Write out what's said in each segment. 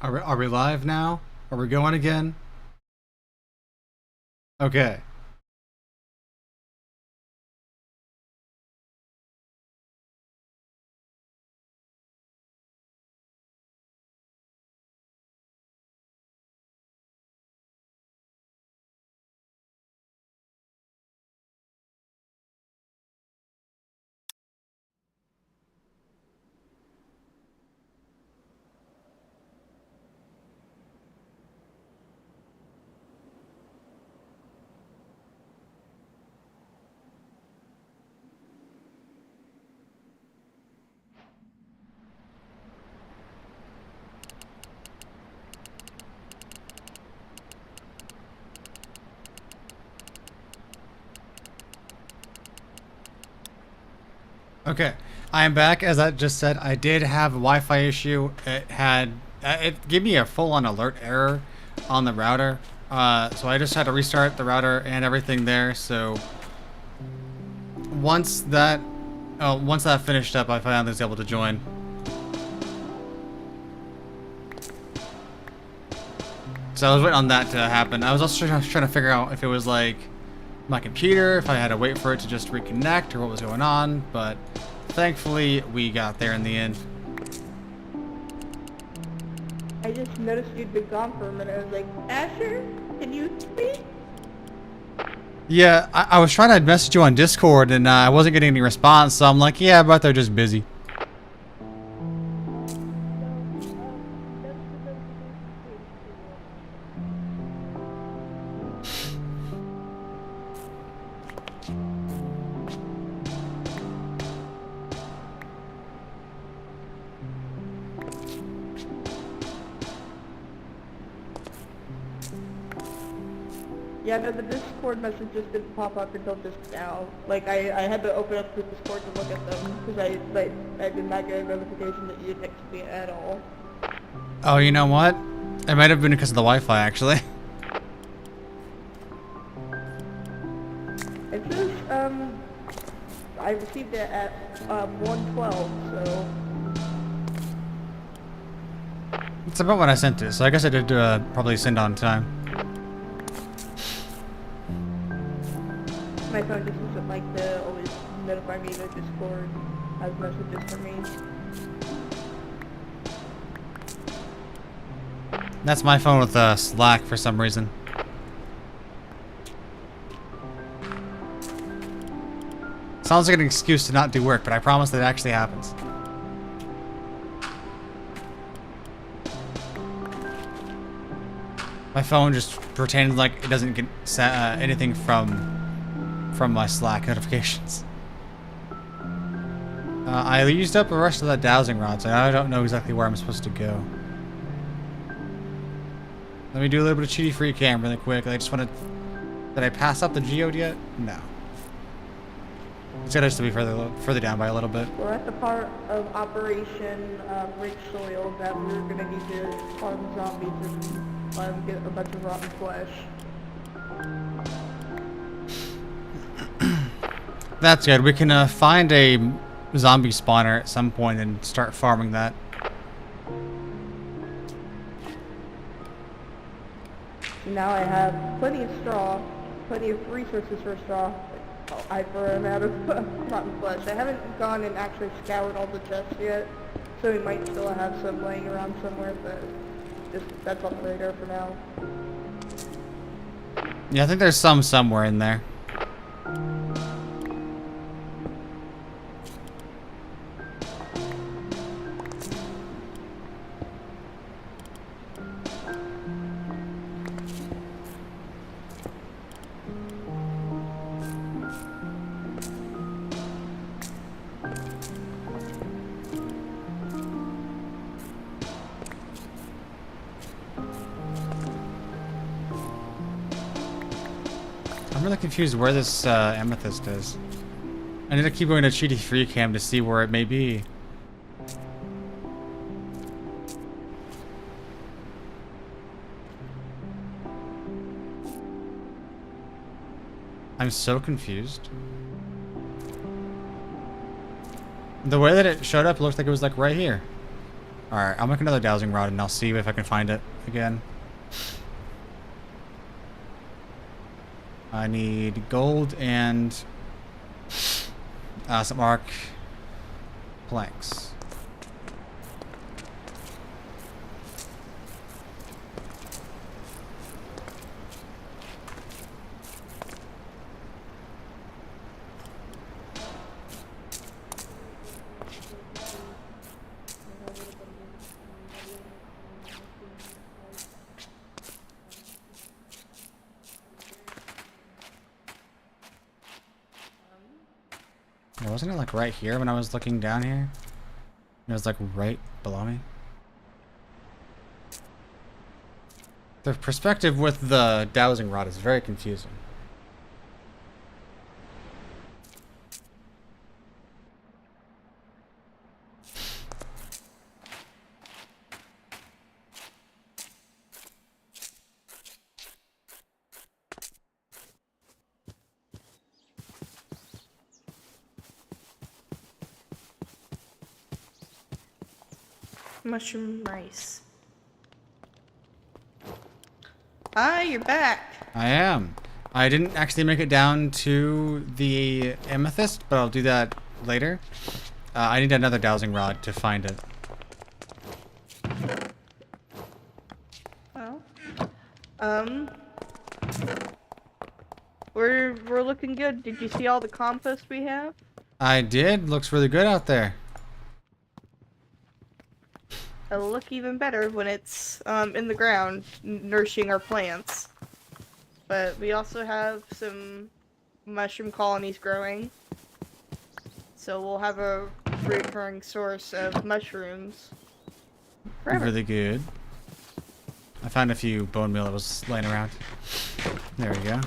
Are we live now? Are we going again? Okay. Okay. I am back. As I just said, I did have a Wi-Fi issue. It gave me a full-on alert error on the router. So I just had to restart the router and everything there. So once that, once that finished up, I finally was able to join. So I was waiting on that to happen. I was also trying to figure out if it was like my computer, if I had to wait for it to just reconnect or what was going on, but thankfully we got there in the end. I just noticed you'd been gone for a minute. I was like, Asher, can you speak? Yeah, I was trying to message you on Discord and I wasn't getting any response, so I'm like, yeah, but they're just busy. Yeah, no, the Discord message just didn't pop up until just now. Like, I had to open up the Discord to look at them, because I did not get a notification that you had texted me at all. Oh, you know what? It might have been because of the Wi-Fi, actually. It says, I received it at, 1:12, so... It's about when I sent it, so I guess I did probably send on time. My phone just doesn't like to always notify me that Discord has messages for me. That's my phone with Slack for some reason. Sounds like an excuse to not do work, but I promise that it actually happens. My phone just pretends like it doesn't get anything from my Slack notifications. I used up the rest of that dowsing rod, so I don't know exactly where I'm supposed to go. Let me do a little bit of cheaty free cam really quick. I just want to... Did I pass up the geode yet? No. It's got us to be further down by a little bit. We're at the part of Operation Rich Soil that we're going to need to farm zombies and get a bunch of rotten flesh. That's good. We can find a zombie spawner at some point and start farming that. Now I have plenty of straw, plenty of resources for straw. For an out of rotten flesh. I haven't gone and actually scoured all the chests yet, so we might still have some laying around somewhere, but just that's on the radar for now. Yeah, I think there's some somewhere in there. I'm really confused where this amethyst is. I need to keep going to cheaty free cam to see where it may be. I'm so confused. The way that it showed up looked like it was like right here. Alright, I'll make another dowsing rod and I'll see if I can find it again. I need gold and some arc planks. Wasn't it like right here when I was looking down here? It was like right below me. The perspective with the dowsing rod is very confusing. Mushroom rice. Hi, you're back. I am. I didn't actually make it down to the amethyst, but I'll do that later. I need another dowsing rod to find it. Well, we're looking good. Did you see all the compost we have? I did. Looks really good out there. It'll look even better when it's in the ground, nourishing our plants. But we also have some mushroom colonies growing, so we'll have a recurring source of mushrooms forever. Really good. I found a few bone meal that was laying around. There we go.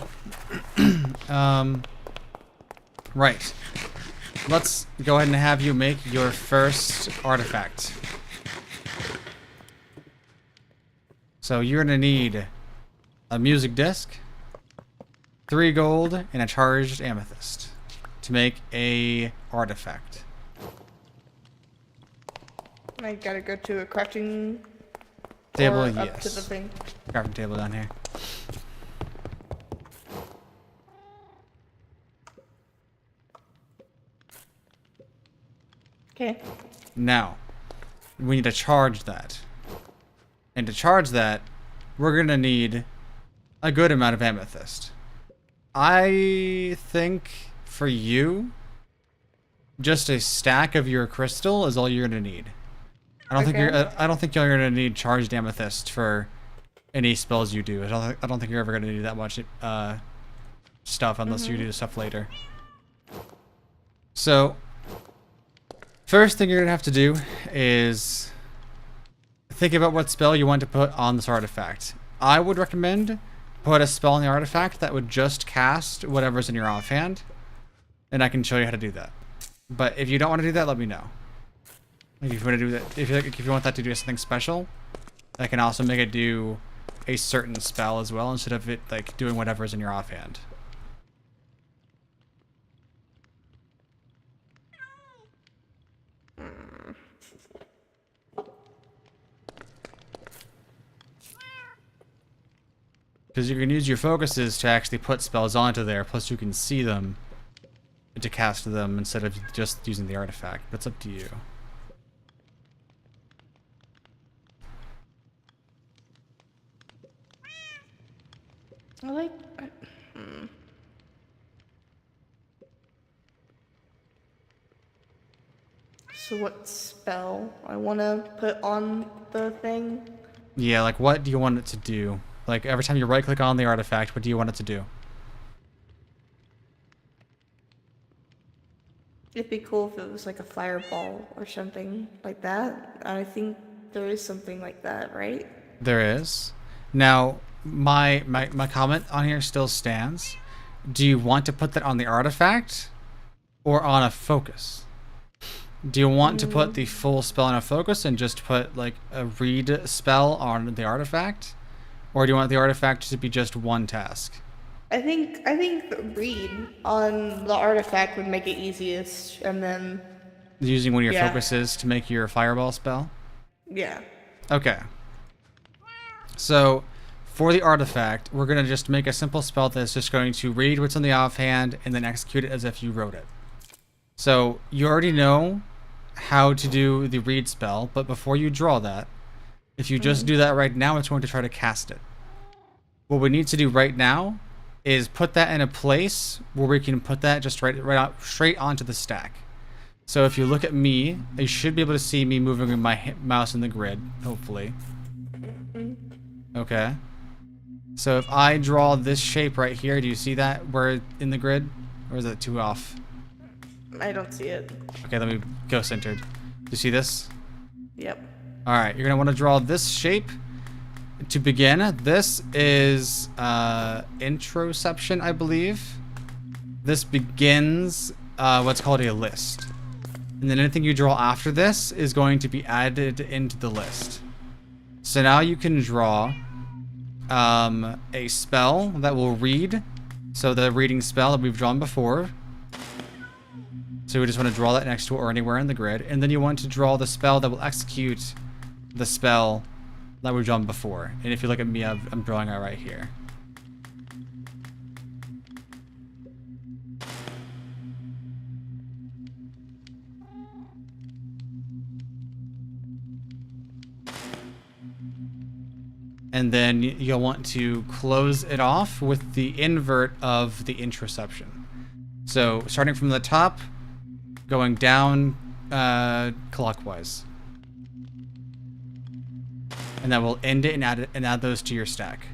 Right. Let's go ahead and have you make your first artifact. So you're gonna need a music disc, 3 gold, and a charged amethyst to make a artifact. I gotta go to a crafting Table, or yes. up to the thing. Crafting table down here. Okay. Now, we need to charge that. And to charge that, we're gonna need a good amount of amethyst. I think for you, just a stack of your crystal is all you're gonna need. I don't think you're gonna need charged amethyst for any spells you do. I don't think you're ever gonna need that much stuff unless you do stuff later. So, first thing you're gonna have to do is think about what spell you want to put on this artifact. I would recommend put a spell on the artifact that would just cast whatever's in your offhand, and I can show you how to do that. But if you don't want to do that, let me know. Like if you want to do that, if you want that to do something special, I can also make it do a certain spell as well instead of it like doing whatever's in your offhand. Because you can use your focuses to actually put spells onto there, plus you can see them to cast them instead of just using the artifact. But it's up to you. I like. So what spell I want to put on the thing? Yeah, like what do you want it to do? Like every time you right click on the artifact, what do you want it to do? It'd be cool if it was like a fireball or something like that. I think there is something like that, right? There is. Now, my comment on here still stands. Do you want to put that on the artifact or on a focus? Do you want to put the full spell on a focus and just put like a read spell on the artifact? Or do you want the artifact to be just one task? I think the read on the artifact would make it easiest, and then Using one of your focuses to make your fireball spell? Yeah. Okay. So, for the artifact, we're going to just make a simple spell that's just going to read what's in the offhand and then execute it as if you wrote it. So, you already know how to do the read spell, but before you draw that, if you just do that right now, it's going to try to cast it. What we need to do right now is put that in a place where we can put that just right out, straight onto the stack. So if you look at me, you should be able to see me moving my mouse in the grid, hopefully. Okay. So if I draw this shape right here, do you see that where in the grid? Or is it too off? I don't see it. Okay, let me go centered. Do you see this? Yep. Alright, you're going to want to draw this shape. To begin, this is introception, I believe. This begins what's called a list. And then anything you draw after this is going to be added into the list. So now you can draw a spell that will read. So the reading spell that we've drawn before. So we just want to draw that next to it or anywhere in the grid. And then you want to draw the spell that will execute the spell that we've drawn before. And if you look at me, I'm drawing it right here. And then you'll want to close it off with the invert of the introception. So starting from the top, going down clockwise. And that will end it and add those to your stack.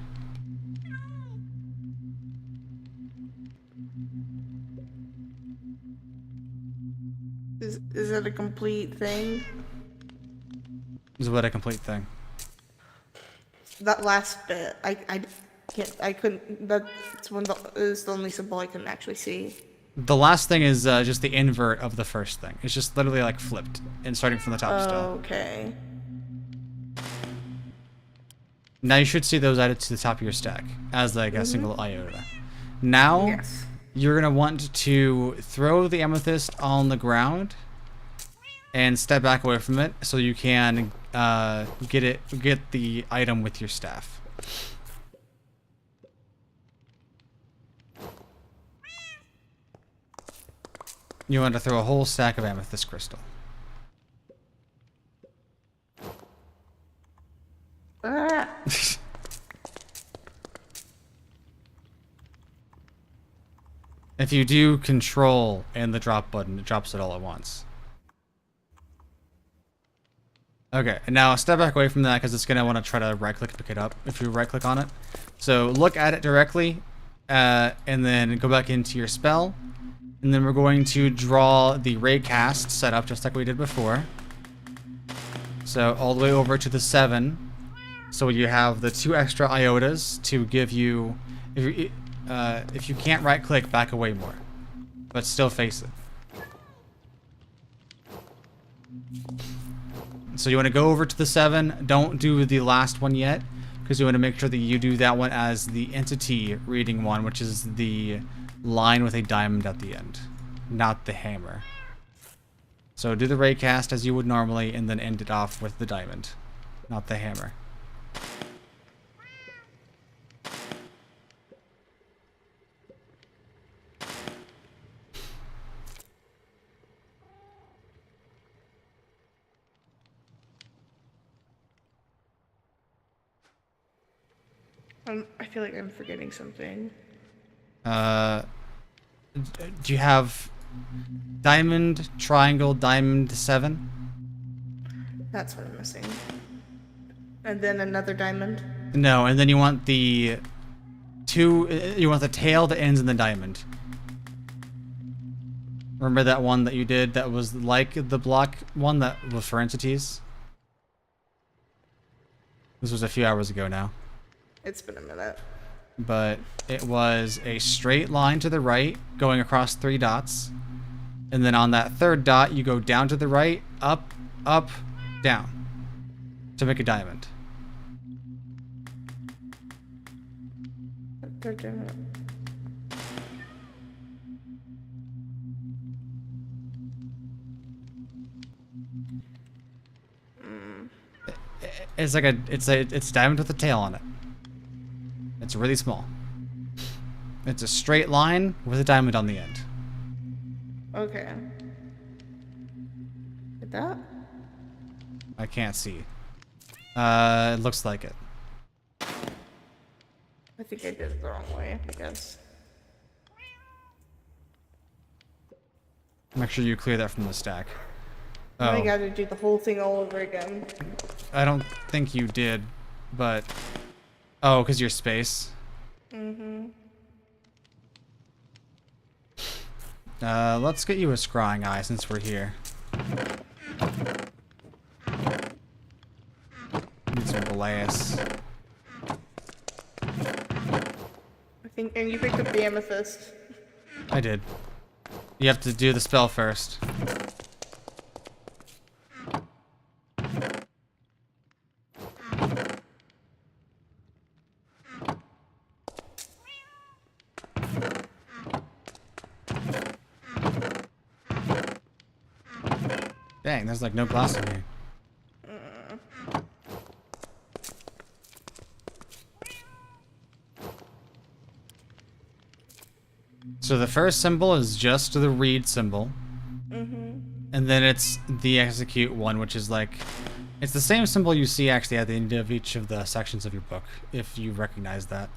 Is it a complete thing? Is what a complete thing. That last bit, I can't, I couldn't, that's one that is the only symbol I can actually see. The last thing is just the invert of the first thing. It's just literally like flipped and starting from the top still. Okay. Now you should see those added to the top of your stack as like a single iota. Now Yes. you're gonna want to throw the amethyst on the ground and step back away from it so you can get the item with your staff. You want to throw a whole stack of amethyst crystal. Ah. If you do control and the drop button, it drops it all at once. Okay, and now step back away from that because it's going to want to try to right-click and pick it up if you right-click on it. So look at it directly, and then go back into your spell. And then we're going to draw the ray cast setup just like we did before. So all the way over to the 7. So you have the 2 extra iotas to give you... If you can't right-click, back away more. But still face it. So you want to go over to the 7. Don't do the last one yet, because you want to make sure that you do that one as the entity reading one, which is the line with a diamond at the end, not the hammer. So do the raycast as you would normally, and then end it off with the diamond, not the hammer. I feel like I'm forgetting something. Do you have diamond, triangle, diamond 7? That's what I'm missing. And then another diamond. No, and then you want the 2. You want the tail that ends in the diamond. Remember that one that you did that was like the block one that was for entities? This was a few hours ago now. It's been a minute. But it was a straight line to the right going across 3 dots. And then on that 3rd dot, you go down to the right, up, up, down to make a diamond. Third diamond. It's like it's diamond with a tail on it. It's really small. It's a straight line with a diamond on the end. Okay. Like that? I can't see. It looks like it. I think I did it the wrong way, I guess. Make sure you clear that from the stack. Now I Oh, gotta do the whole thing all over again. I don't think you did, but... Oh, because you're space. Mm-hmm. Let's get you a scrying eye since we're here. Need some glass. I think, and you picked up the amethyst. I did. You have to do the spell first. Dang, there's like no glass in here. So the first symbol is just the read symbol. Mm-hmm. And then it's the execute one, which is like... It's the same symbol you see actually at the end of each of the sections of your book, if you recognize that.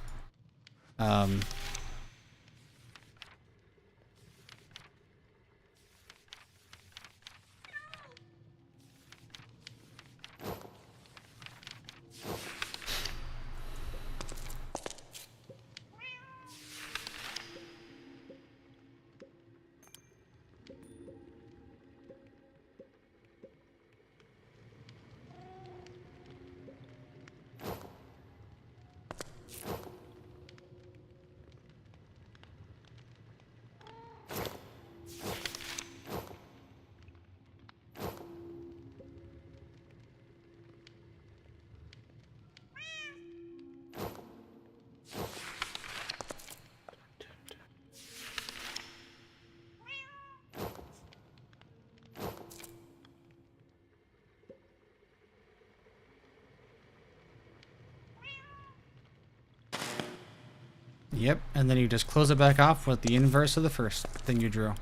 Yep, and then you just close it back off with the inverse of the first thing you drew.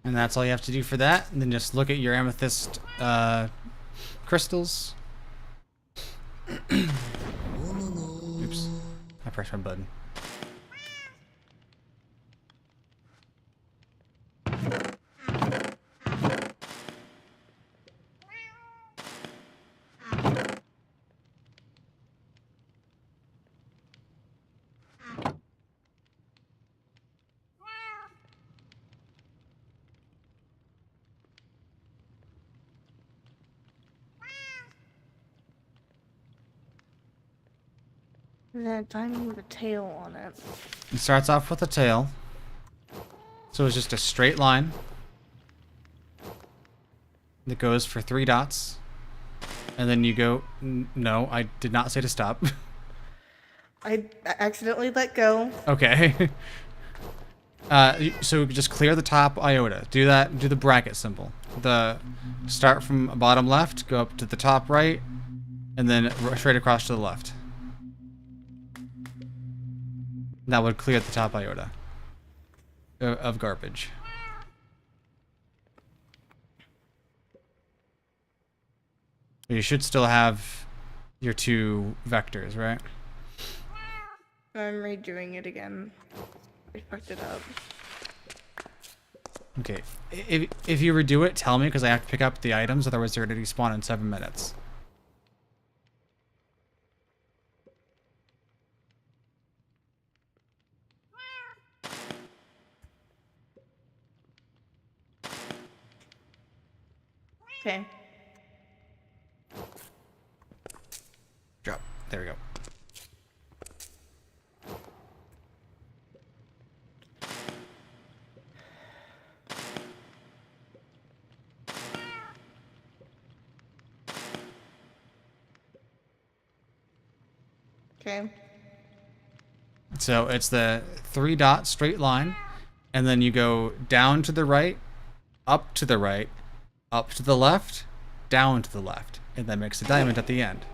And that's all you have to do for that. And then just look at your amethyst crystals. Oops, I pressed my button. And then a diamond with a tail on it. It starts off with a tail. So it's just a straight line that goes for 3 dots. And then you go... No, I did not say to stop. I accidentally let go. Okay. So just clear the top iota. Do that. Do the bracket symbol. Start from bottom left, go up to the top right, and then straight across to the left. That would clear the top iota of garbage. You should still have your 2 vectors, right? I'm redoing it again. I fucked it up. Okay. If you redo it, tell me, because I have to pick up the items, otherwise they're going to despawn in 7 minutes. Okay. Drop. There we go. Okay. So it's the 3 dot straight line, and then you go down to the right, up to the right, up to the left, down to the left, and that makes a diamond at the end.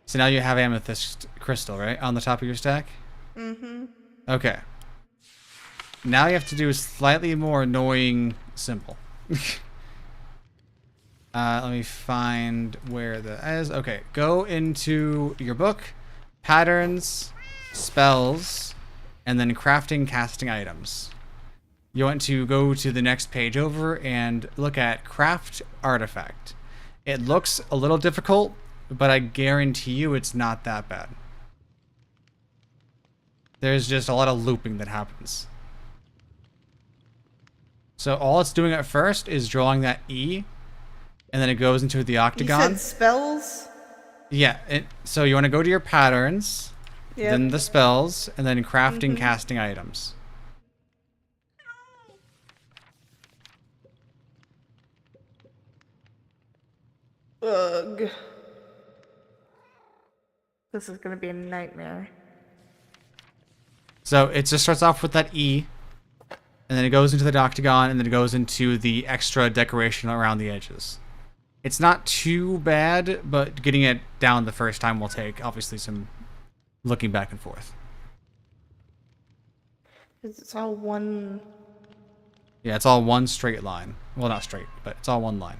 So now you have amethyst crystal, right, on the top of your stack? Mm-hmm. Okay. Now you have to do a slightly more annoying symbol. Let me find where that is. Okay, go into your book, patterns, spells, and then crafting casting items. You want to go to the next page over and look at craft artifact. It looks a little difficult, but I guarantee you it's not that bad. There's just a lot of looping that happens. So all it's doing at first is drawing that E, and then it goes into the octagon. You said spells? Yeah, so you want to go to your patterns, then the spells, and then crafting casting items. Ugh. This is gonna be a nightmare. So it just starts off with that E, and then it goes into the octagon, and then it goes into the extra decoration around the edges. It's not too bad, but getting it down the first time will take, obviously, some looking back and forth. It's all one... Yeah, it's all one straight line. Well, not straight, but it's all one line.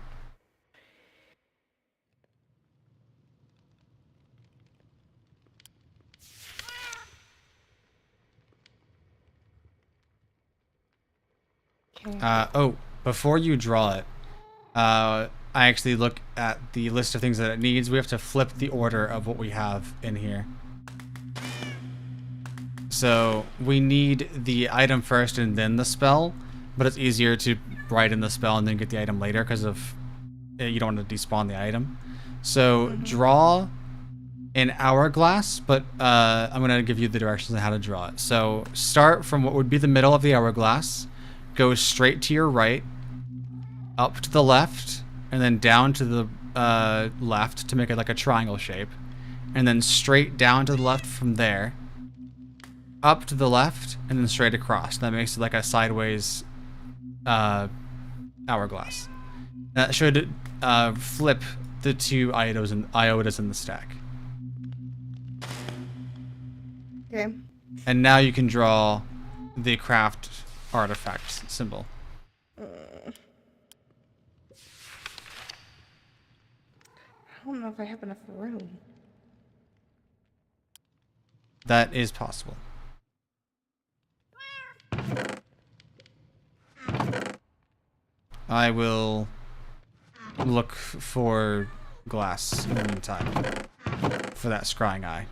Okay. Oh, before you draw it, I actually look at the list of things that it needs. We have to flip the order of what we have in here. So we need the item first and then the spell, but it's easier to write in the spell and then get the item later because of you don't want to despawn the item. So draw an hourglass, but I'm going to give you the directions on how to draw it. So start from what would be the middle of the hourglass, go straight to your right, up to the left, and then down to the left to make it like a triangle shape, and then straight down to the left from there, up to the left, and then straight across. That makes it like a sideways hourglass. That should flip the two iotas in the stack. Okay. And now you can draw the craft artifact symbol. I don't know if I have enough room. That is possible. I will look for glass in the meantime for that scrying eye.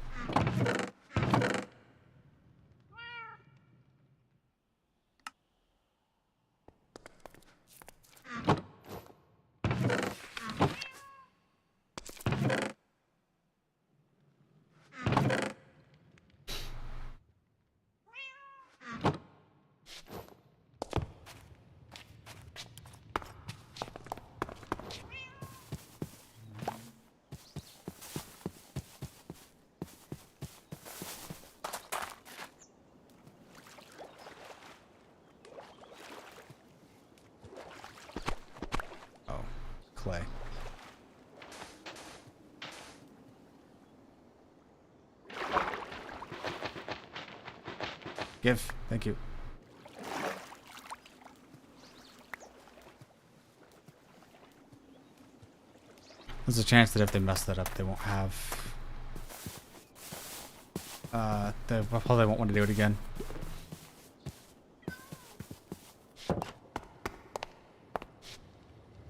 Clay. Give. Thank you. There's a chance that if they mess that up, they won't have... they probably won't want to do it again.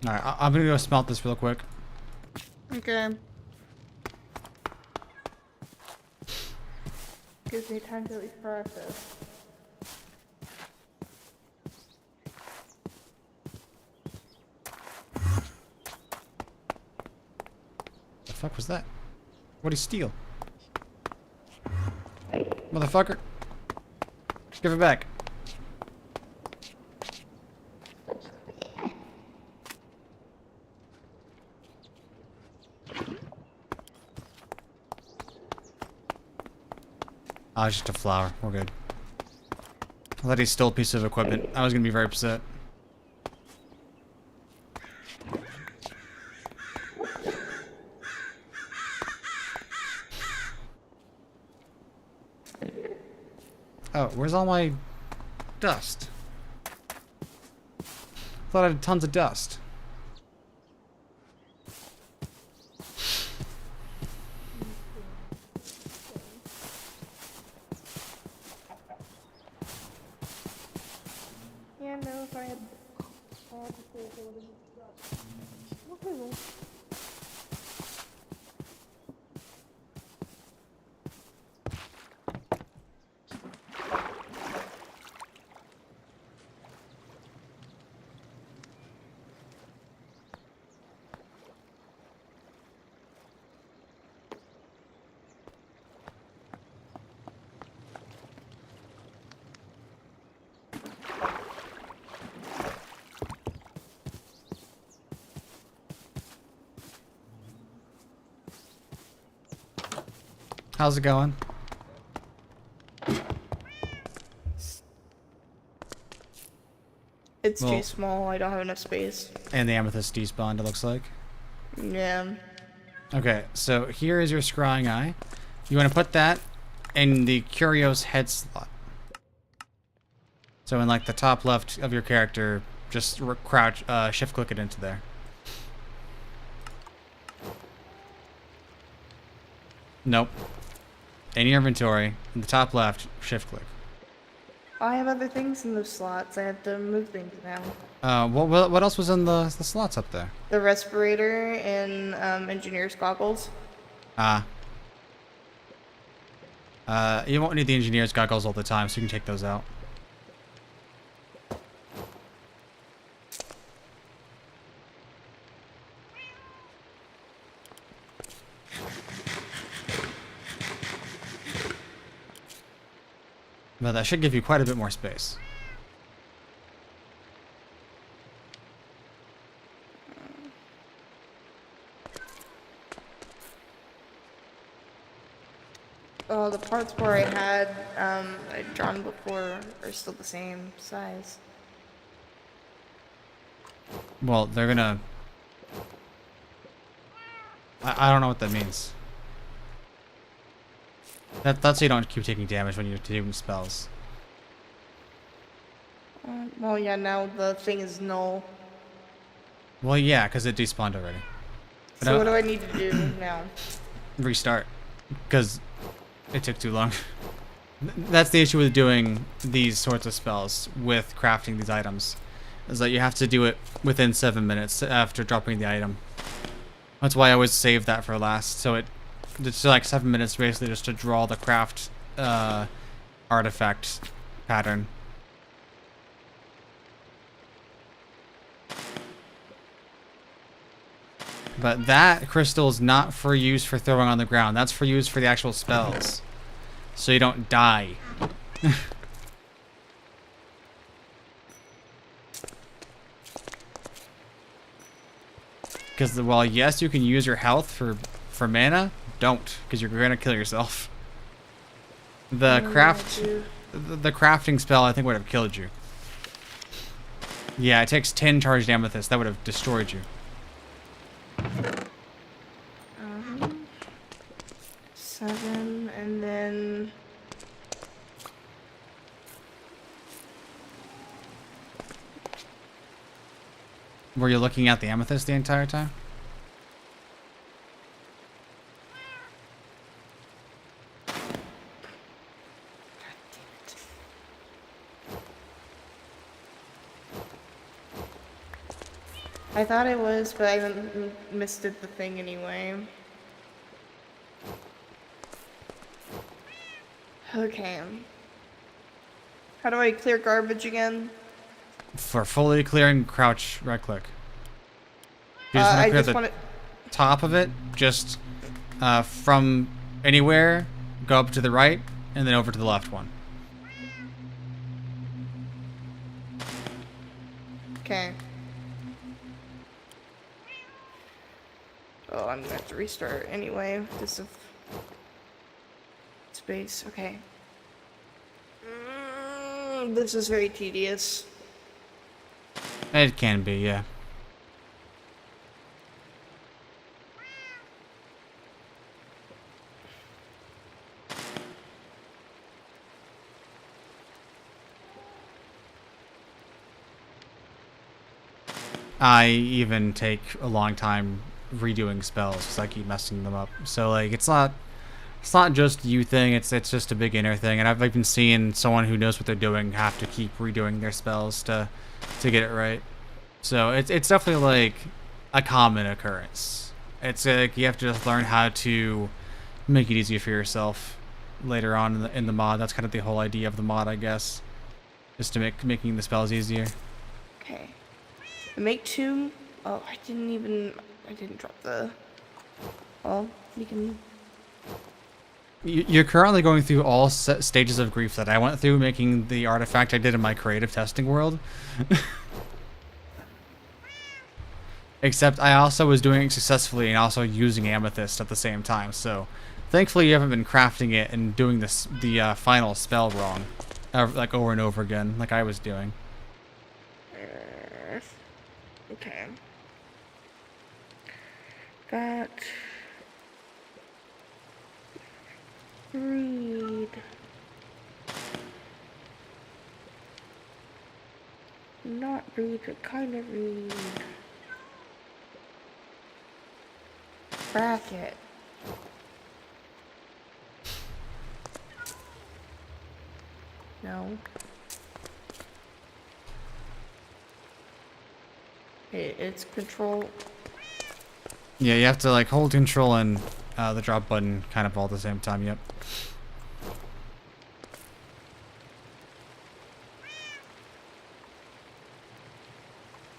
Alright, I'm gonna go smelt this real quick. Okay. Gives me time to at least process. The fuck was that? What'd he steal? Motherfucker. Give it back. Oh, it's just a flower. We're good. That he stole a piece of equipment. I was gonna be very upset. Oh, where's all my dust? Thought I had tons of dust. Yeah, no, if I had all the things, I would have. Okay. How's it going? It's Well- too small. I don't have enough space. And the amethyst despawned, it looks like. Yeah. Okay, so here is your scrying eye. You want to put that in the Curio's head slot. So in like the top left of your character, just crouch, shift click it into there. Nope. In your inventory, in the top left, shift click. I have other things in those slots. I have to move things now. What else was in the slots up there? The respirator and engineer's goggles. You won't need the engineer's goggles all the time, so you can take those out. But that should give you quite a bit more space. Oh, the parts where I had I'd drawn before are still the same size. Well, they're gonna... I don't know what that means. That's so you don't keep taking damage when you're doing spells. Well, yeah, now the thing is null. Well, yeah, because it despawned already. But So what do I need to do now? restart. Because it took too long. That's the issue with doing these sorts of spells with crafting these items. Is that you have to do it within 7 minutes after dropping the item. That's why I always save that for last. So it's like 7 minutes basically just to draw the craft artifact pattern. But that crystal is not for use for throwing on the ground. That's for use for the actual spells. So you don't die. Because while yes, you can use your health for mana, don't, because you're gonna kill yourself. The the crafting spell I think would have killed you. Yeah, it takes 10 charged amethyst. That would have destroyed you. 7, and then Were you looking at the amethyst the entire time? I thought it was, but I missed it the thing anyway. Okay. How do I clear garbage again? For fully clearing, crouch, right click. You just want I to clear just the want to. top of it, just from anywhere, go up to the right, and then over to the left one. Okay. Oh, I'm gonna have to restart anyway. This of space. Okay. This is very tedious. It can be, yeah. I even take a long time redoing spells because I keep messing them up. So like it's not just you thing. It's just a beginner thing. And I've even seen someone who knows what they're doing have to keep redoing their spells to get it right. So it's definitely like a common occurrence. It's like you have to just learn how to make it easier for yourself later on in the mod. That's kind of the whole idea of the mod, I guess, is to making the spells easier. Okay. Make 2. Oh, I didn't drop the. Well, we can. You're currently going through all stages of grief that I went through making the artifact I did in my creative testing world. Except I also was doing it successfully and also using amethyst at the same time. So thankfully you haven't been crafting it and doing the final spell wrong, like over and over again, like I was doing. Okay. Got. Read. Not read, but kind of read. Bracket. No. Okay, it's control. Yeah, you have to like hold control and the drop button kind of all at the same time. Yep.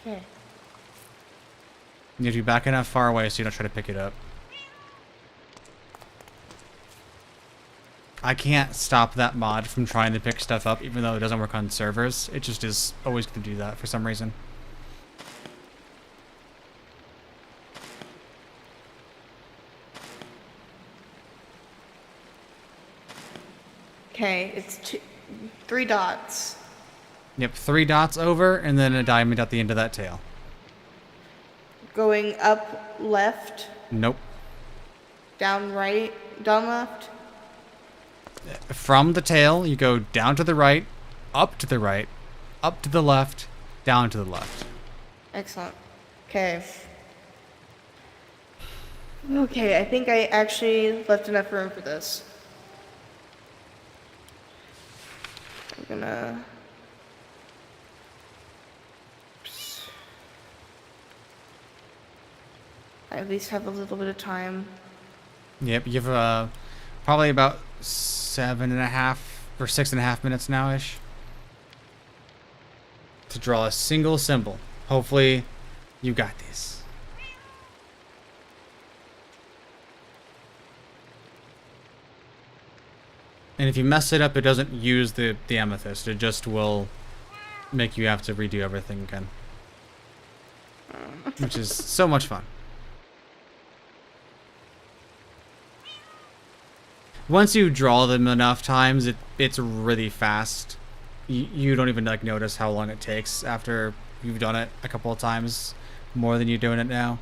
Okay. You have to be back enough far away so you don't try to pick it up. I can't stop that mod from trying to pick stuff up even though it doesn't work on servers. It just is always going to do that for some reason. Okay, it's 3 dots. Yep, 3 dots over and then a diamond at the end of that tail. Going up left, Nope. down right, down left. From the tail, you go down to the right, up to the right, up to the left, down to the left. Excellent. Okay. Okay, I think I actually left enough room for this. I'm gonna... I at least have a little bit of time. Yep, you have probably about 7.5 or 6.5 minutes now-ish to draw a single symbol. Hopefully, you got this. And if you mess it up, it doesn't use the amethyst. It just will make you have to redo everything again. Which is so much fun. Once you draw them enough times, it's really fast. You don't even like notice how long it takes after you've done it a couple of times, more than you're doing it now.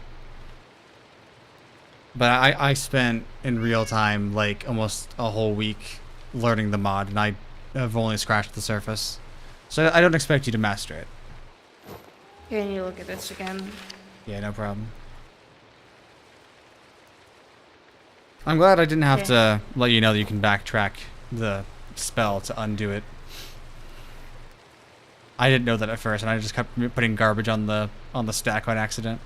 But I spent in real time like almost a whole week learning the mod, and I have only scratched the surface. So I don't expect you to master it. Can you look at this again? Yeah, no problem. I'm glad I didn't have to let you know that you can backtrack the spell to undo it. I didn't know that at first, and I just kept putting garbage on the stack on accident.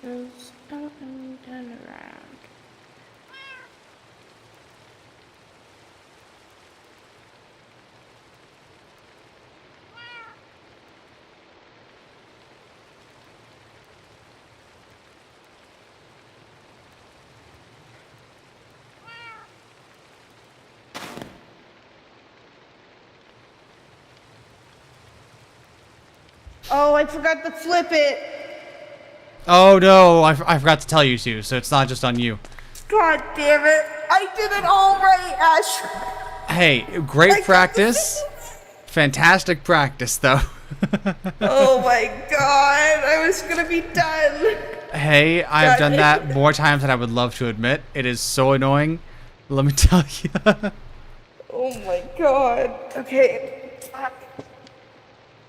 Goes up and down around. Oh, I forgot to flip it. Oh no, I forgot to tell you to, so it's not just on you. God damn it! I did it all right, Ash. Hey, I great got practice. Fantastic practice, though. Oh my god, I was gonna be done. Hey, I've God done damn that it. more times than I would love to admit. It is so annoying. Let me tell you. Oh my god. Okay.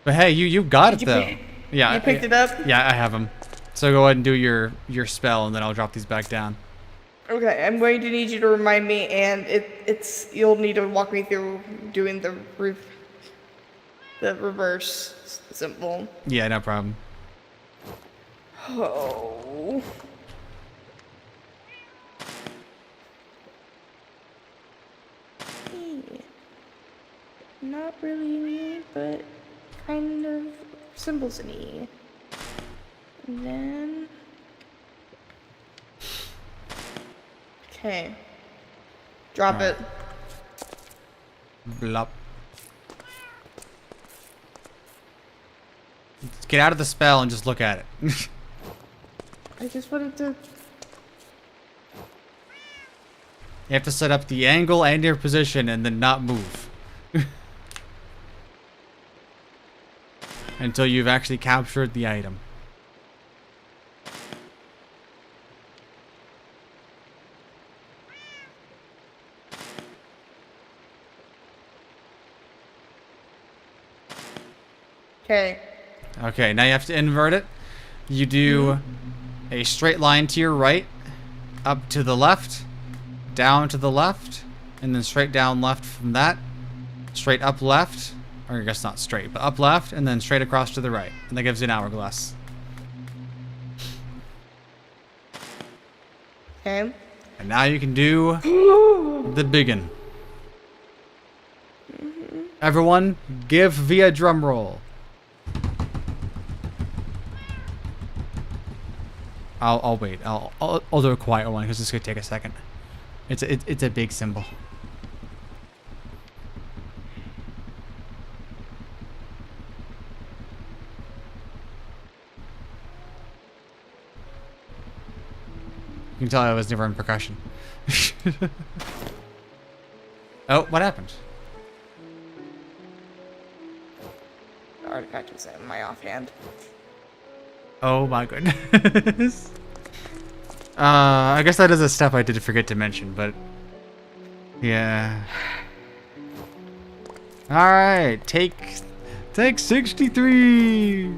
But hey, you got Did it you though. pick- Yeah. You picked it up? Yeah, I have them. So go ahead and do your spell, and then I'll drop these back down. Okay, I'm going to need you to remind me, and you'll need to walk me through doing the reverse symbol. Yeah, no problem. Oh. Not really, but kind of symbols-y. And then... Okay. Drop Alright. it. Blop. Get out of the spell and just look at it. I just wanted to... You have to set up the angle and your position and then not move. Until you've actually captured the item. Okay. Okay, now you have to invert it. You do a straight line to your right, up to the left, down to the left, and then straight down left from that, straight up left, or I guess not straight, but up left, and then straight across to the right. And that gives you an hourglass. Okay. And now you can do the biggin. Everyone, give via drum roll. I'll wait. I'll do a quiet one because this could take a second. It's a big symbol. You can tell I was never in percussion. Oh, what happened? The artifact was in my offhand. Oh my goodness. I guess that is a step I did forget to mention, but yeah. All right, take 63.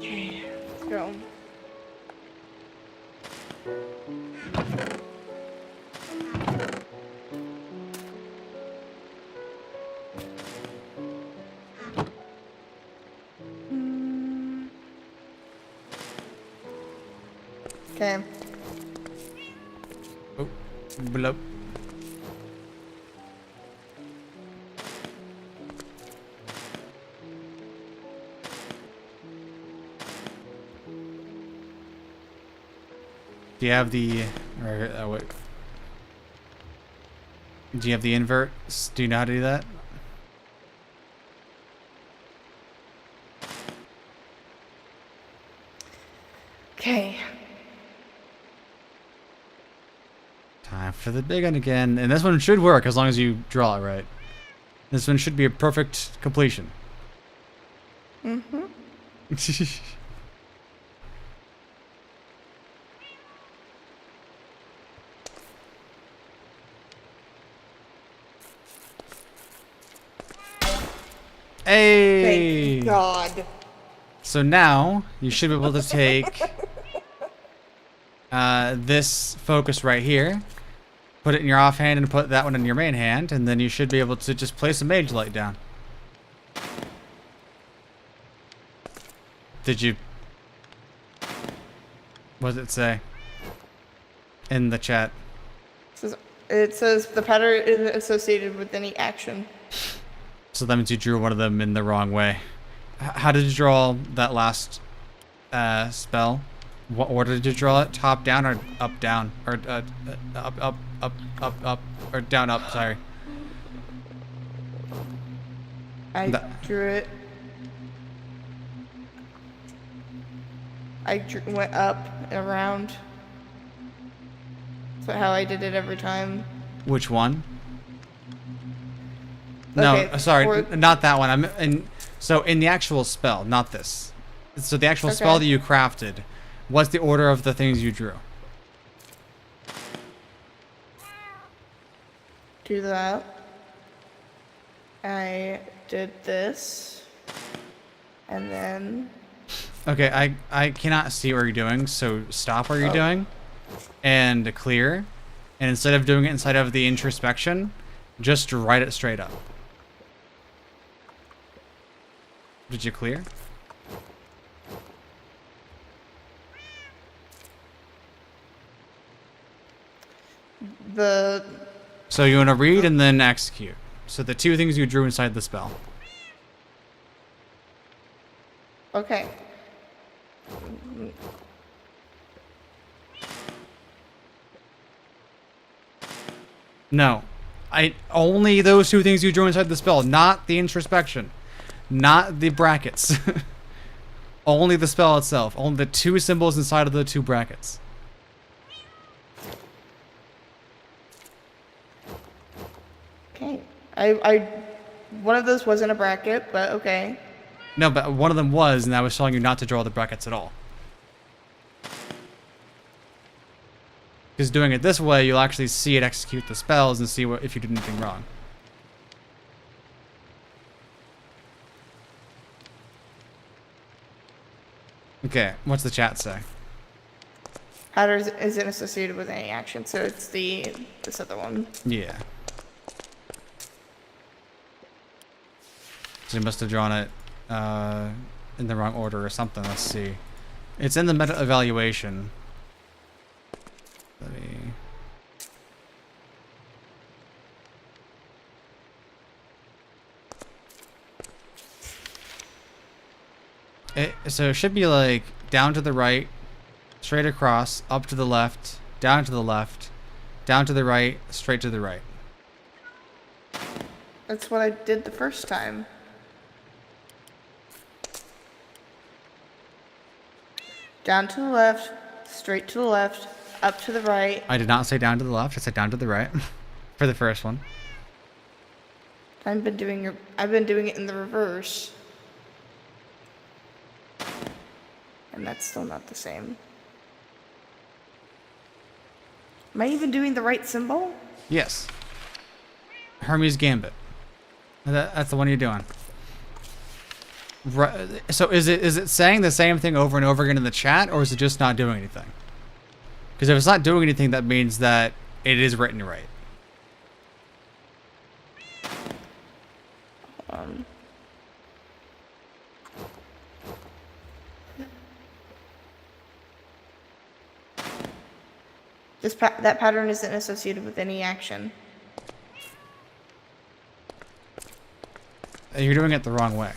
Okay. Let's go. Okay. Oh, bloop. Do you have the, or what? Do you have the inverts? Do you know how to do that? Okay. Time for the big one again. And this one should work as long as you draw it right. This one should be a perfect completion. Mm-hmm. Hey! Thank God. So now you should be able to take this focus right here, put it in your offhand, and put that one in your main hand, and then you should be able to just place a mage light down. Did you? What does it say? In the chat. It says the pattern isn't associated with any action. So that means you drew one of them in the wrong way. How did you draw that last spell? What order did you draw it? Top down or up down? Or up, or down up, sorry. I That- drew it. Went up and around. That's how I did it every time. Which one? No, Okay, sorry, for- not that one. So in the actual spell, not this. So the actual spell Okay. that you crafted, what's the order of the things you drew? Do that. I did this. And then... Okay, I cannot see what you're doing, so stop what you're Oh. doing and clear. And instead of doing it inside of the introspection, just write it straight up. Did you clear? The... So you want to read and then execute. So the two things you drew inside the spell. Okay. No. Only those two things you drew inside the spell, not the introspection. Not the brackets. Only the spell itself. Only the two symbols inside of the two brackets. Okay. One of those wasn't a bracket, but okay. No, but one of them was, and I was telling you not to draw the brackets at all. Because doing it this way, you'll actually see it execute the spells and see if you did anything wrong. Okay, what's the chat say? Pattern isn't associated with any action, so it's this other one. Yeah. So you must have drawn it in the wrong order or something. Let's see. It's in the meta evaluation. Let me... So it should be like down to the right, straight across, up to the left, down to the left, down to the right, straight to the right. That's what I did the first time. Down to the left, straight to the left, up to the right. I did not say down to the left. I said down to the right for the first one. I've been doing it in the reverse. And that's still not the same. Am I even doing the right symbol? Yes. Hermes Gambit. That's the one you're doing. Right. So is it saying the same thing over and over again in the chat, or is it just not doing anything? Because if it's not doing anything, that means that it is written right. That pattern isn't associated with any action. You're doing it the wrong way.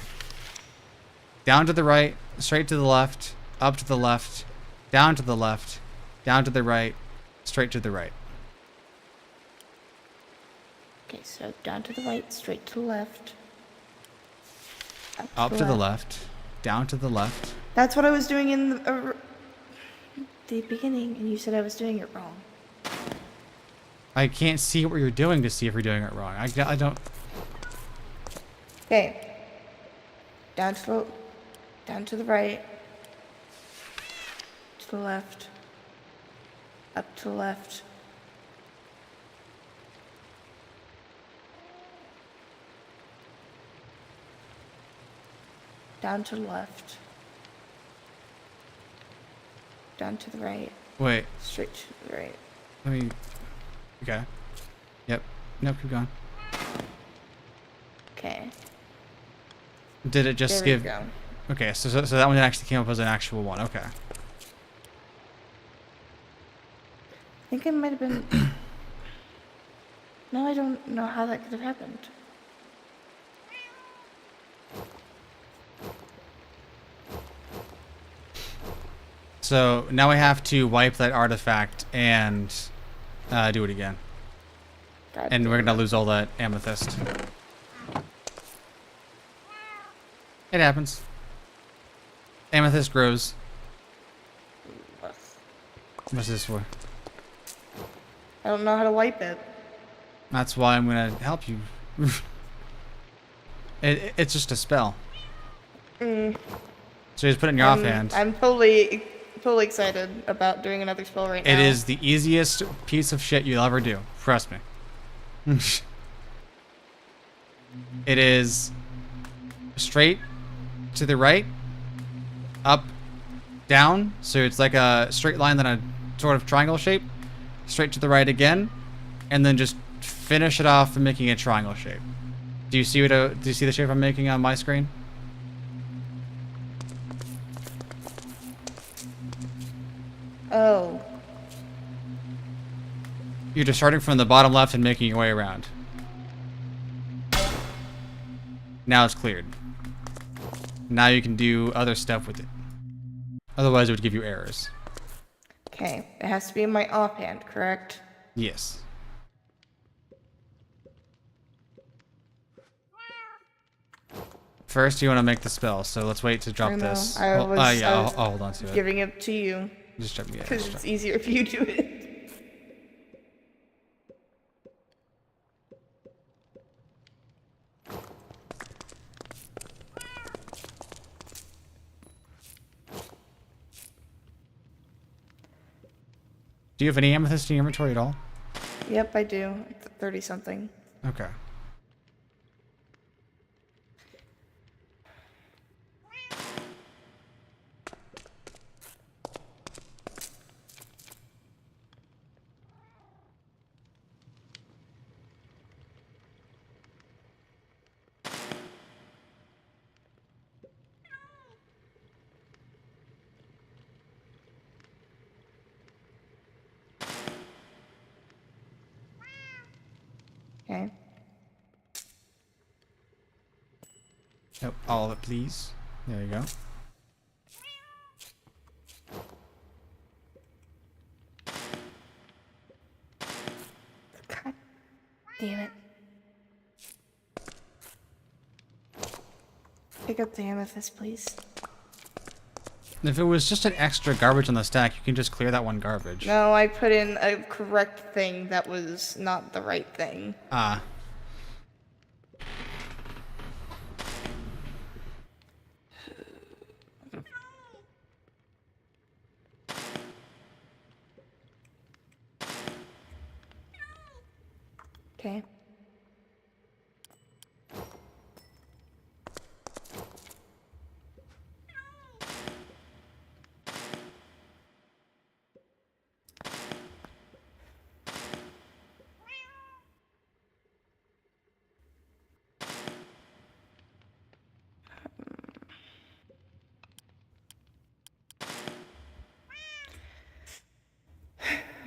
Down to the right, straight to the left, up to the left, down to the left, down to the right, straight to the right. Okay, so down to the right, straight to the left. Up to the left, down to the left. That's what I was doing in the beginning, and you said I was doing it wrong. I can't see what you're doing to see if you're doing it wrong. I don't... Okay. Down to the right. To the left. Up to the left. Down to the left. Down to the right. Wait, Straight to the right. let me... Okay. Yep. Nope, keep going. Okay. Did it just There we give... go. Okay, so that one actually came up as an actual one. Okay. I think it might have been... No, I don't know how that could have happened. So now we have to wipe that artifact and do it again. God And we're damn gonna it. lose all that amethyst. It happens. Amethyst grows. What's this for? I don't know how to wipe it. That's why I'm gonna help you. It's just a spell. Mm. So you just put it in your offhand. I'm totally excited about doing another spell right now. It is the easiest piece of shit you'll ever do. Trust me. It is straight to the right, up, down. So it's like a straight line, then a sort of triangle shape. Straight to the right again, and then just finish it off making a triangle shape. Do you see do you see the shape I'm making on my screen? Oh. You're just starting from the bottom left and making your way around. Now it's cleared. Now you can do other stuff with it. Otherwise it would give you errors. Okay, it has to be in my offhand, correct? Yes. First, you want to make the spell, so let's wait to drop I know. this. I Oh, was, yeah, I was I'll hold on to it. giving it to you Just drop, yeah, because just it's drop. easier if you do it. Do you have any amethyst in your inventory at all? Yep, I do. 30 something. Okay. Okay. Nope, all of it, please. There you go. God damn it. Pick up the amethyst, please. If it was just an extra garbage on the stack, you can just clear that one garbage. No, I put in a correct thing that was not the right thing. Ah. Okay.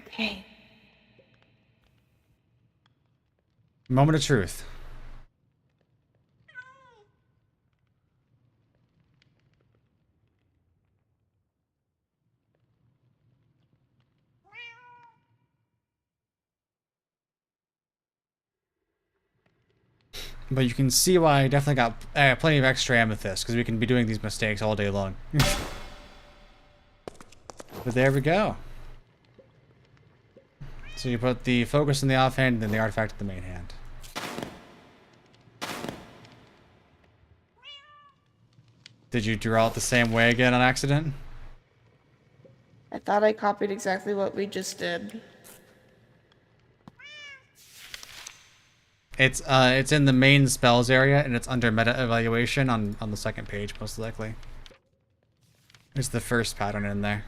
Okay. Moment of truth. But you can see why I definitely got plenty of extra amethyst, because we can be doing these mistakes all day long. But there we go. So you put the focus in the offhand, and then the artifact in the main hand. Did you draw it the same way again on accident? I thought I copied exactly what we just did. It's in the main spells area, and it's under meta evaluation on the second page, most likely. It's the first pattern in there.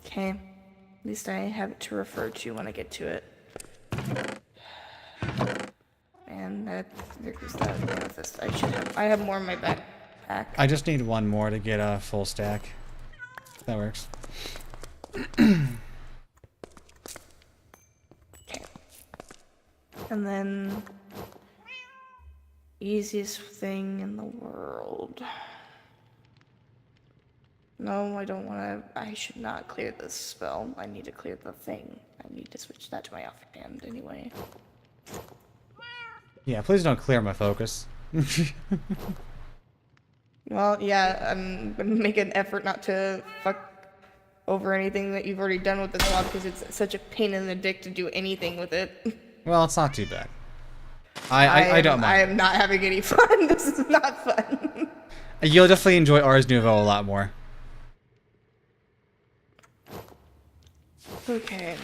Okay. At least I have it to refer to when I get to it. And there goes that amethyst. I have more in my backpack. I just need one more to get a full stack. That works. Okay. And then easiest thing in the world. No, I don't want to. I should not clear this spell. I need to clear the thing. I need to switch that to my offhand anyway. Yeah, please don't clear my focus. Well, yeah, I'm gonna make an effort not to fuck over anything that you've already done with this mod because it's such a pain in the dick to do anything with it. Well, it's not too bad. I don't mind. I am not having any fun. This is not fun. You'll definitely enjoy Ars Nouveau a lot more. Okay.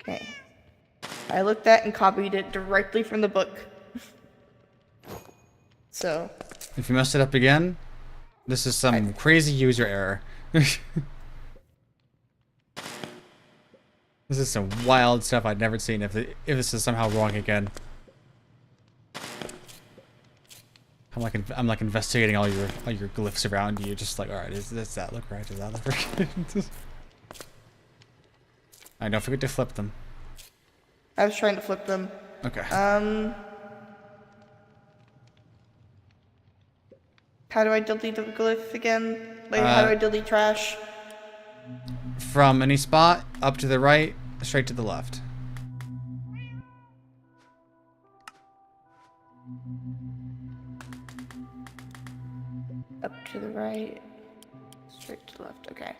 Okay. I looked at and copied it directly from the book. So. If you messed it up again, this is some crazy user error. This is some wild stuff I'd never seen if this is somehow wrong again. I'm like investigating all your glyphs around you, just like, alright, does that look right? Does that look right? Alright, don't forget to flip them. I was trying to flip them. Okay. How do I delete the glyph again? Like, how do I delete trash? From any spot, up to the right, straight to the left. Up to the right, straight to the left, okay.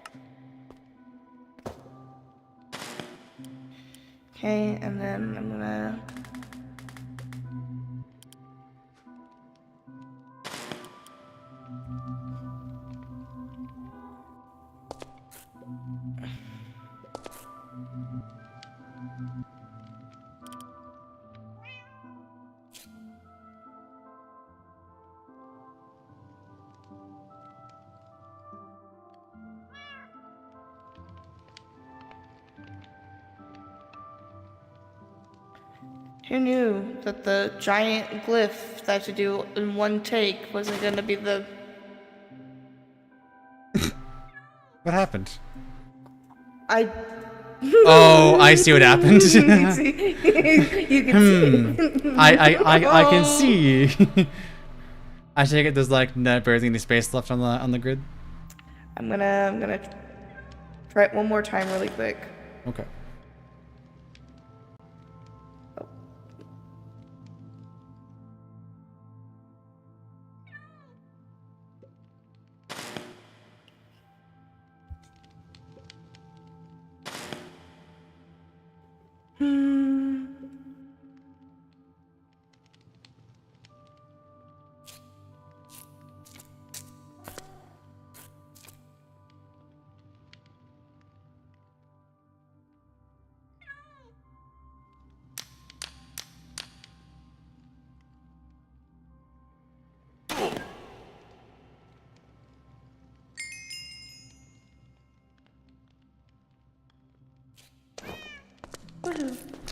Okay, and then I'm gonna... Who knew that the giant glyph that I had to do in one take wasn't gonna be the... What happened? Oh, I see what happened. you can see. You can see. I can see. I take it there's like not barely any space left on the grid. I'm gonna try it one more time really quick. Okay.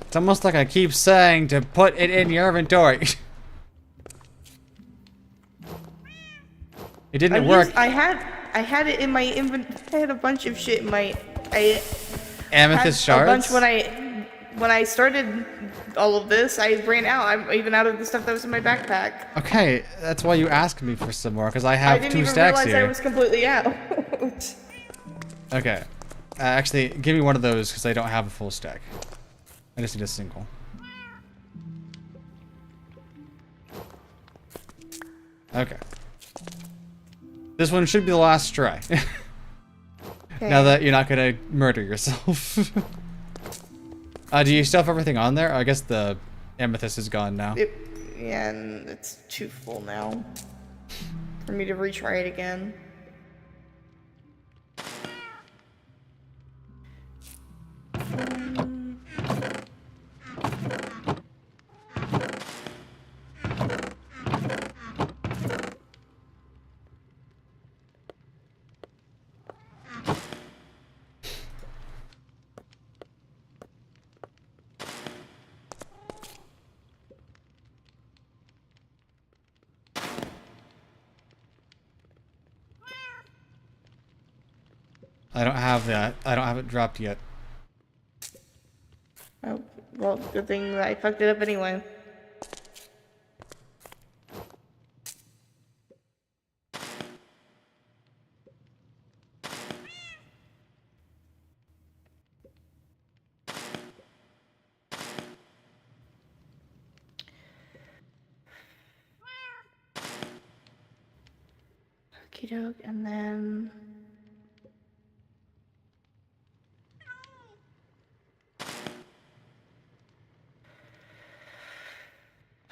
It's almost like I keep saying to put it in your inventory. It didn't work. I had it in my inventory. I had a bunch of shit in my. Amethyst had shards? a bunch when I started all of this. I ran out. I'm even out of the stuff that was in my backpack. Okay, that's why you asked me for some more, because I have I 2 didn't stacks even realize here. I was completely out. Okay. Actually, give me one of those, because I don't have a full stack. I just need a single. Okay. This one should be the last try. Okay. Now that you're not gonna murder yourself. Do you still have everything on there? I guess the amethyst is gone now. Yeah, and it's too full now for me to retry it again. I don't have that. I don't have it dropped yet. Oh, well, good thing that I fucked it up anyway. Okie doke, and then.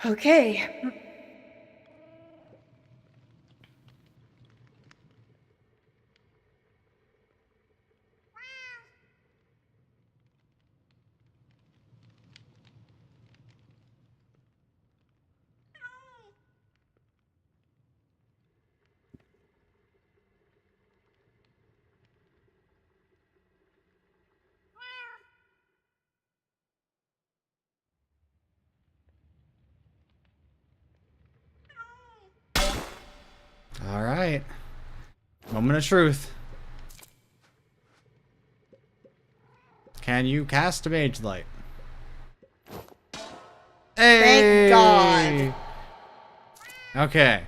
Okay. All right. Moment of truth. Can you cast a mage light? Hey! Thank God. Okay.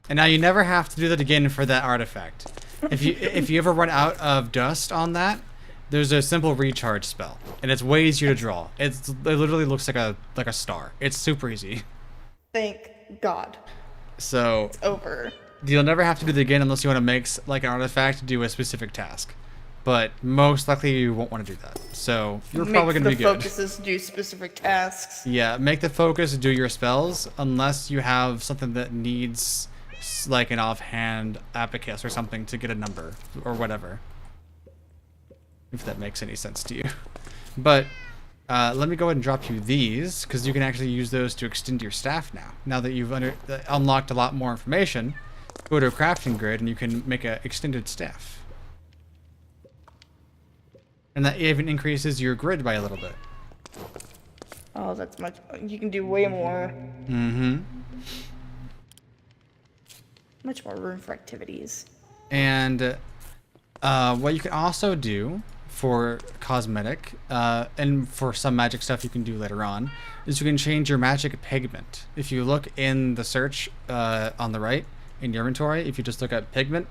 And now you never have to do that again for that artifact. If you ever run out of dust on that, there's a simple recharge spell, and it's way easier to draw. It literally looks like a star. It's super easy. Thank God. So Over. you'll never have to do that again unless you want to make like an artifact to do a specific task. But most likely you won't want to do that. So you're probably going to be good. Make the focuses do specific tasks. Yeah, make the focus do your spells unless you have something that needs like an offhand abacus or something to get a number or whatever. If that makes any sense to you. But let me go ahead and drop you these because you can actually use those to extend your staff now. Now that you've unlocked a lot more information, go to a crafting grid and you can make an extended staff. And that even increases your grid by a little bit. Oh, that's much. You can do way more. Mm-hmm. Much more room for activities. And what you can also do for cosmetic, and for some magic stuff you can do later on, is you can change your magic pigment. If you look in the search on the right, in your inventory, if you just look at pigment,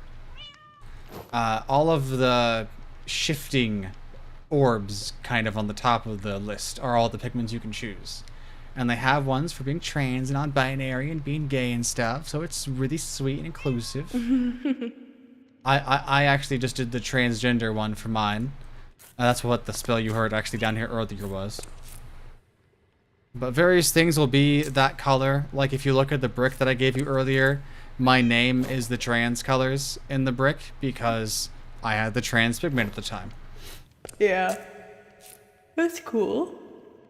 all of the shifting orbs kind of on the top of the list are all the pigments you can choose. And they have ones for being trans and non-binary and being gay and stuff, so it's really sweet and inclusive. I actually just did the transgender one for mine. That's what the spell you heard actually down here earlier was. But various things will be that color. Like if you look at the brick that I gave you earlier, my name is the trans colors in the brick because I had the trans pigment at the time. Yeah. That's cool.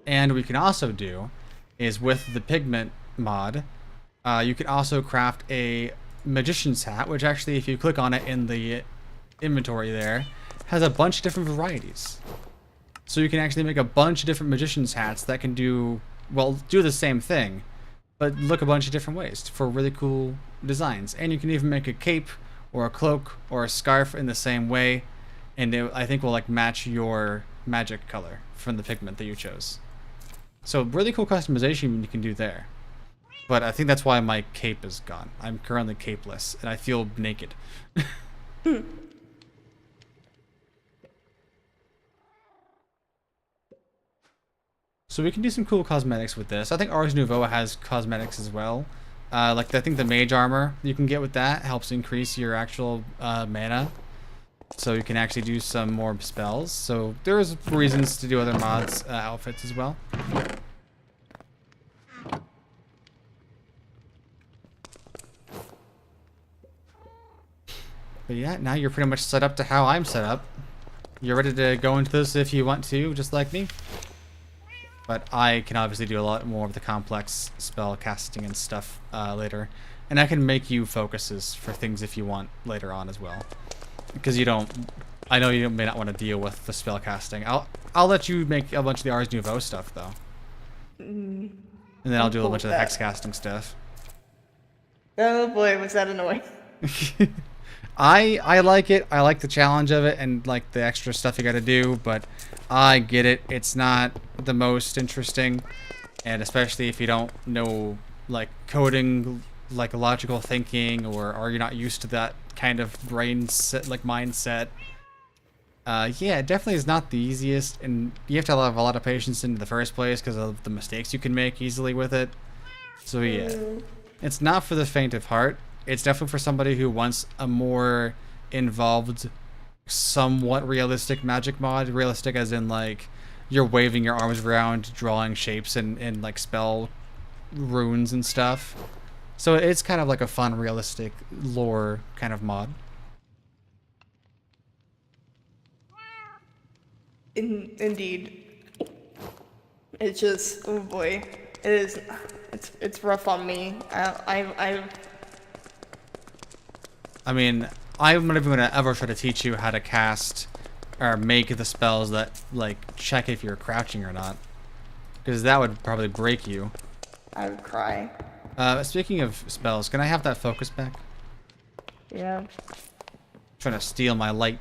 And we can also do is with the pigment mod, you can also craft a magician's hat, which actually, if you click on it in the inventory there, has a bunch of different varieties. So you can actually make a bunch of different magician's hats that can do the same thing, but look a bunch of different ways for really cool designs. And you can even make a cape or a cloak or a scarf in the same way, and I think will like match your magic color from the pigment that you chose. So really cool customization you can do there. But I think that's why my cape is gone. I'm currently capeless, and I feel naked. So we can do some cool cosmetics with this. I think Ars Nouveau has cosmetics as well. Like I think the mage armor you can get with that helps increase your actual mana. So you can actually do some more spells. So there's reasons to do other mods outfits as well. But yeah, now you're pretty much set up to how I'm set up. You're ready to go into this if you want to, just like me. But I can obviously do a lot more of the complex spell casting and stuff later. And I can make you focuses for things if you want later on as well. Because you don't... I know you may not want to deal with the spell casting. I'll let you make a bunch of the Ars Nouveau stuff, though. And then I'll do a bunch of the hex casting stuff. Oh boy, was that annoying. I like it. I like the challenge of it and like the extra stuff you got to do, but I get it. It's not the most interesting, and especially if you don't know like coding, like logical thinking, or you're not used to that kind of brain set, like mindset. Yeah, it definitely is not the easiest, and you have to have a lot of patience in the first place because of the mistakes you can make easily with it. So yeah, it's not for the faint of heart. It's definitely for somebody who wants a more involved, somewhat realistic magic mod. Realistic as in like you're waving your arms around, drawing shapes and like spell runes and stuff. So it's kind of like a fun, realistic lore kind of mod. Indeed. It's just, oh boy, it is. It's rough on me. I mean, I'm not even gonna ever try to teach you how to cast or make the spells that like check if you're crouching or not, because that would probably break you. I would cry. Speaking of spells, can I have that focus back? Yeah. Trying to steal my light.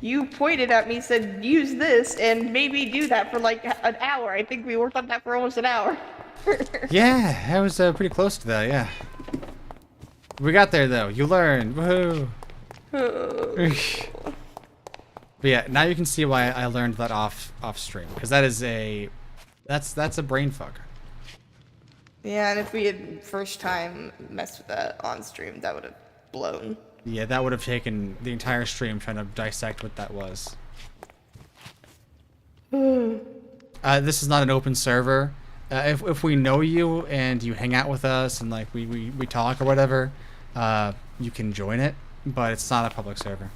You pointed at me, said use this, and made me do that for like an hour. I think we worked on that for almost an hour. Yeah, I was pretty close to that. Yeah, we got there though. You learned. Woohoo! But yeah, now you can see why I learned that off stream, because that is that's a brain fuck. Yeah, and if we had first time messed with that on stream, that would have blown. Yeah, that would have taken the entire stream trying to dissect what that was. This is not an open server. If we know you and you hang out with us and like we talk or whatever, you can join it, but it's not a public server.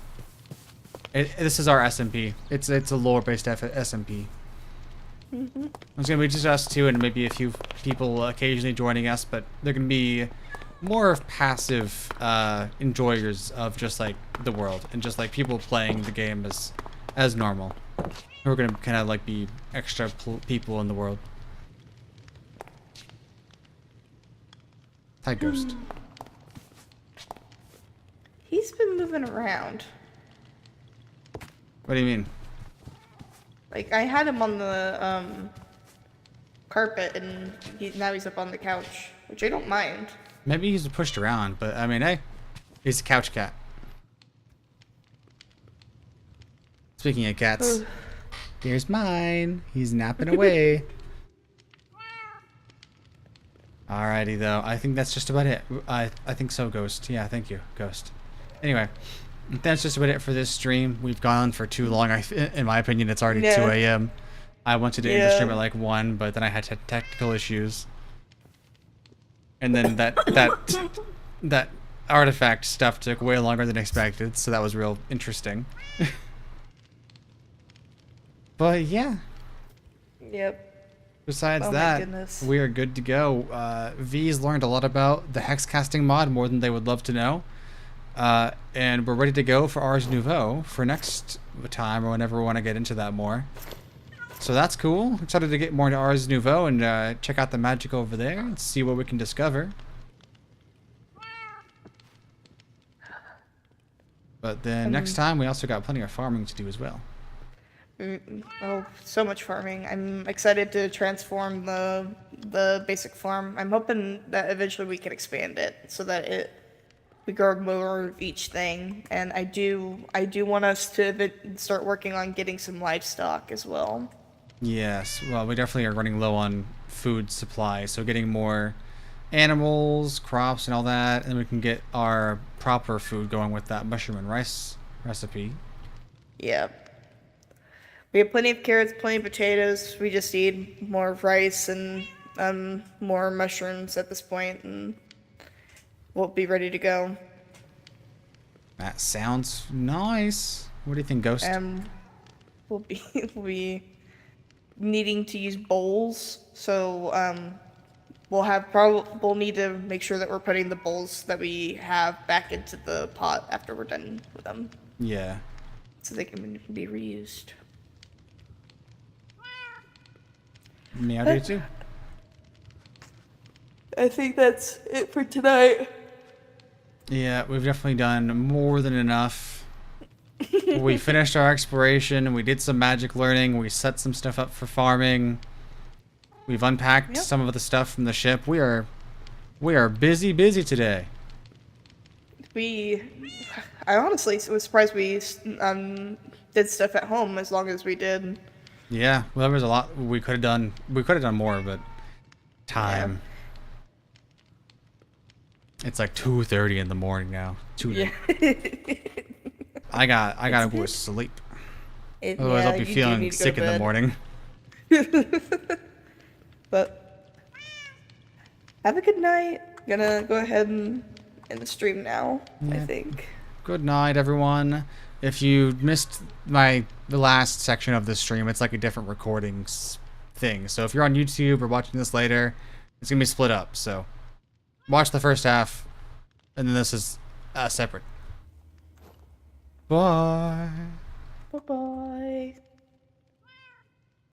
This is our SMP. It's a lore-based SMP. It's gonna be just us two and maybe a few people occasionally joining us, but they're gonna be more of passive enjoyers of just like the world and just like people playing the game as normal. We're gonna kind of like be extra people in the world. Hi, Ghost. He's been moving around. What do you mean? Like, I had him on the carpet, and now he's up on the couch, which I don't mind. Maybe he's pushed around, but I mean, hey, he's a couch cat. Speaking of cats, here's mine. He's napping away. Alrighty, though. I think that's just about it. I think so, Ghost. Yeah, thank you, Ghost. Anyway, that's just about it for this stream. We've gone on for too long. In my opinion, it's already 2 a.m. I wanted to end the stream at like 1, but then I had technical issues. And then that artifact stuff took way longer than expected, so that was real interesting. But yeah. Yep. Besides Oh my that, goodness. we are good to go. V's learned a lot about the hex casting mod, more than they would love to know. And we're ready to go for Ars Nouveau for next time or whenever we want to get into that more. So that's cool. Excited to get more into Ars Nouveau and check out the magic over there and see what we can discover. But then next time we also got plenty of farming to do as well. Oh, so much farming. I'm excited to transform the basic farm. I'm hoping that eventually we can expand it so that we grow more of each thing. And I do want us to start working on getting some livestock as well. Yes, well, we definitely are running low on food supply, so getting more animals, crops, and all that, and we can get our proper food going with that mushroom and rice recipe. Yeah. We have plenty of carrots, plenty of potatoes. We just need more rice and more mushrooms at this point, and we'll be ready to go. That sounds nice. What do you think, Ghost? We'll be needing to use bowls, so we'll need to make sure that we're putting the bowls that we have back into the pot after we're done with them. Yeah. So they can be reused. Me, I do too. I think that's it for tonight. Yeah, we've definitely done more than enough. We finished our exploration. We did some magic learning. We set some stuff up for farming. We've unpacked Yep. some of the stuff from the ship. We are busy today. I honestly was surprised we did stuff at home as long as we did. Yeah, well, there was a lot we could have done. We could have done more, but time. It's like 2:30 in the morning now. Yeah. I gotta go to good. sleep. Otherwise, I'll be feeling sick in the morning. But have a good night. Gonna go ahead and end the stream now, I Yeah. think. Good night, everyone. If you missed the last section of the stream, it's like a different recordings thing. So if you're on YouTube or watching this later, it's gonna be split up. So watch the first half, and then this is separate. Bye. Bye-bye.